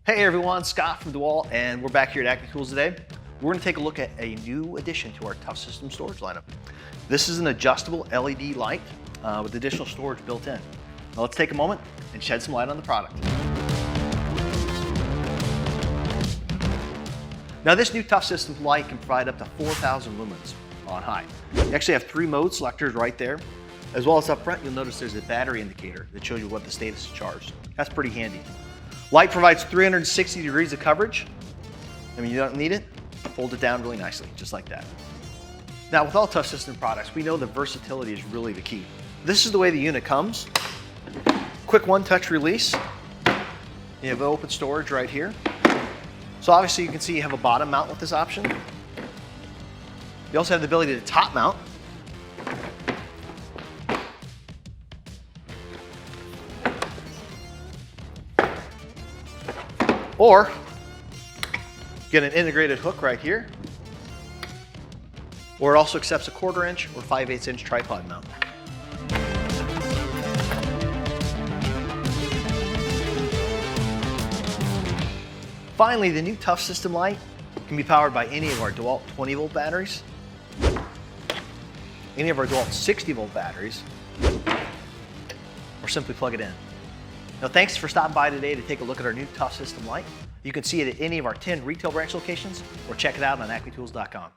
Hey everyone, Scott from DEWALT, and we're back here at Acme Tools today. We're going to take a look at a new addition to our Toughsystem storage lineup. This is an adjustable LED light with additional storage built in. Now let's take a moment and shed some light on the product. Now this new Toughsystem light can provide up to 4,000 lumens on high. You actually have 3 mode selectors right there. As well as up front, you'll notice there's a battery indicator that shows you what the status is charged. That's pretty handy. Light provides 360 degrees of coverage. I mean, you don't need it, fold it down really nicely, just like that. Now, with all Toughsystem products, we know that versatility is really the key. This is the way the unit comes. Quick one-touch release. You have open storage right here. So obviously you can see you have a bottom mount with this option. You also have the ability to top mount. Or get an integrated hook right here. Or it also accepts a 1/4 inch or 5/8 inch tripod mount. Finally, the new Toughsystem light can be powered by any of our DEWALT 20-volt batteries, any of our DEWALT 60-volt batteries, or simply plug it in. Now, thanks for stopping by today to take a look at our new Toughsystem light. You can see it at any of our 10 retail branch locations or check it out on acmetools.com.